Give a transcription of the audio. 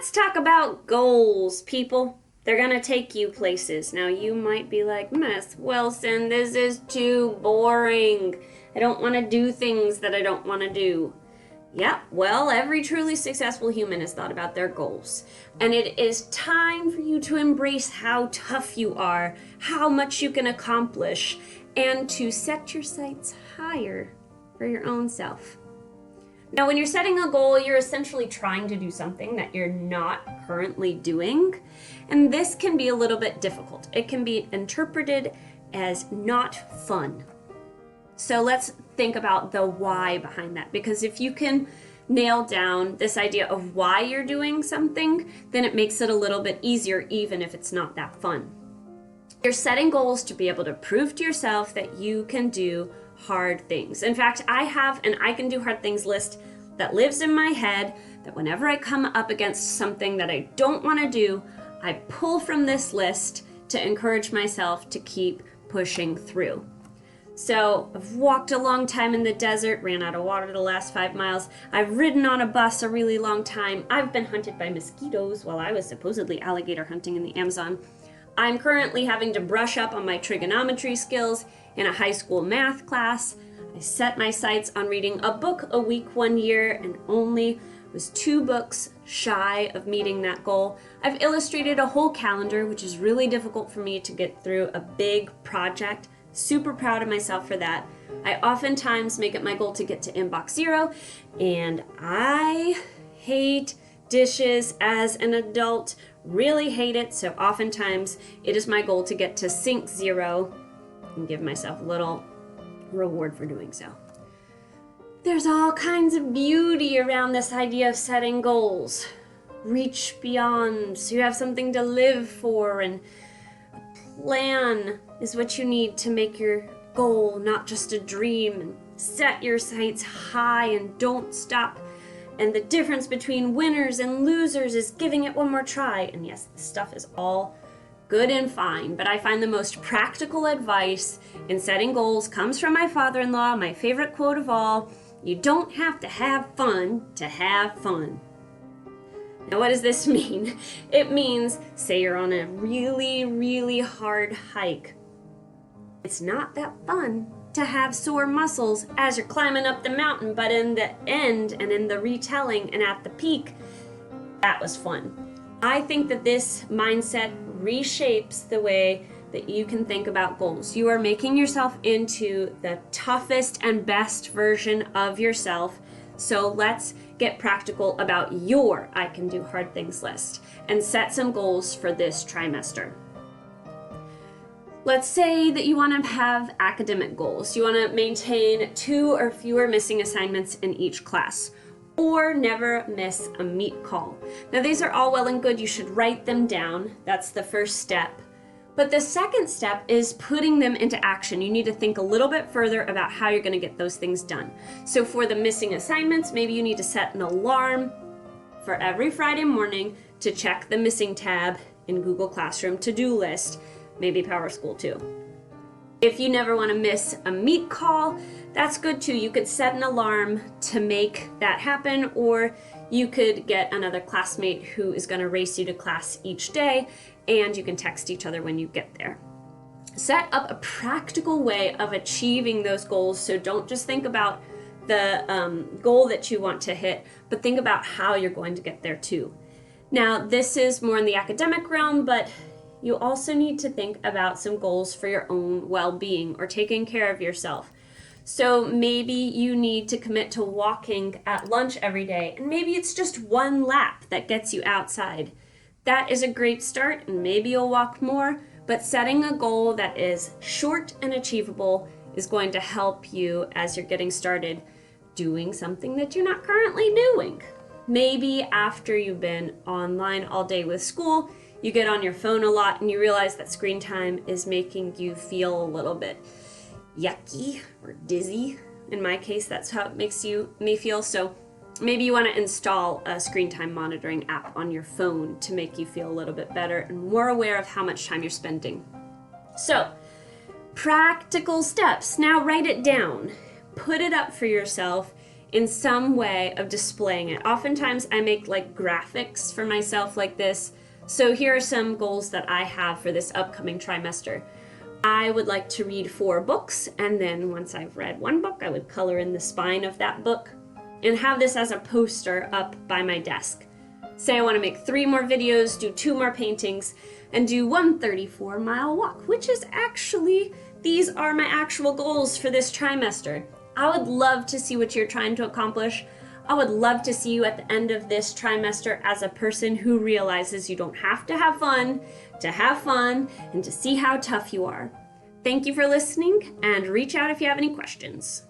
Let's talk about goals, people. They're gonna take you places. Now, you might be like, Miss Wilson, this is too boring. I don't want to do things that I don't want to do. Yeah, well, every truly successful human has thought about their goals. And it is time for you to embrace how tough you are, how much you can accomplish, and to set your sights higher for your own self. Now, when you're setting a goal, you're essentially trying to do something that you're not currently doing, and this can be a little bit difficult. It can be interpreted as not fun. So let's think about the why behind that, because if you can nail down this idea of why you're doing something, then it makes it a little bit easier, even if it's not that fun. You're setting goals to be able to prove to yourself that you can do hard things. In fact, I have an I can do hard things list that lives in my head, that whenever I come up against something that I don't want to do, I pull from this list to encourage myself to keep pushing through. So I've walked a long time in the desert, ran out of water the last 5 miles. I've ridden on a bus a really long time. I've been hunted by mosquitoes while I was supposedly alligator hunting in the Amazon. I'm currently having to brush up on my trigonometry skills in a high school math class. I set my sights on reading a book a week 1 year and only was 2 books shy of meeting that goal. I've illustrated a whole calendar, which is really difficult for me to get through a big project. Super proud of myself for that. I oftentimes make it my goal to get to inbox 0, and I hate dishes as an adult, really hate it, so oftentimes it is my goal to get to sink 0 and give myself a little reward for doing so. There's all kinds of beauty around this idea of setting goals. Reach beyond, so you have something to live for, and a plan is what you need to make your goal not just a dream, and set your sights high and don't stop. And the difference between winners and losers is giving it one more try. And yes, this stuff is all good and fine, but I find the most practical advice in setting goals comes from my father-in-law, my favorite quote of all: you don't have to have fun to have fun. Now, what does this mean? It means, say you're on a really, really hard hike. It's not that fun to have sore muscles as you're climbing up the mountain, but in the end and in the retelling and at the peak, that was fun. I think that this mindset reshapes the way that you can think about goals. You are making yourself into the toughest and best version of yourself. So let's get practical about your I can do hard things list and set some goals for this trimester. Let's say that you want to have academic goals. You want to maintain 2 or fewer missing assignments in each class, or never miss a meet call. Now, these are all well and good. You should write them down. That's the first step. But the second step is putting them into action. You need to think a little bit further about how you're going to get those things done. So for the missing assignments, maybe you need to set an alarm for every Friday morning to check the missing tab in Google Classroom to-do list, maybe PowerSchool too. If you never want to miss a meet call, that's good too. You could set an alarm to make that happen, or you could get another classmate who is going to race you to class each day, and you can text each other when you get there. Set up a practical way of achieving those goals, so don't just think about the goal that you want to hit, but think about how you're going to get there too. Now, this is more in the academic realm, but you also need to think about some goals for your own well-being or taking care of yourself. So maybe you need to commit to walking at lunch every day, and maybe it's just 1 lap that gets you outside. That is a great start, and maybe you'll walk more, but setting a goal that is short and achievable is going to help you as you're getting started doing something that you're not currently doing. Maybe after you've been online all day with school, you get on your phone a lot and you realize that screen time is making you feel a little bit yucky or dizzy. In my case, that's how it makes me feel. So maybe you want to install a screen time monitoring app on your phone to make you feel a little bit better and more aware of how much time you're spending. So, practical steps. Now write it down. Put it up for yourself in some way of displaying it. Oftentimes I make like graphics for myself like this. So here are some goals that I have for this upcoming trimester. I would like to read 4 books, and then once I've read 1 book, I would color in the spine of that book and have this as a poster up by my desk. Say I want to make 3 more videos, do 2 more paintings, and do 1 34-mile walk, which is actually, these are my actual goals for this trimester. I would love to see what you're trying to accomplish. I would love to see you at the end of this trimester as a person who realizes you don't have to have fun, and to see how tough you are. Thank you for listening, and reach out if you have any questions.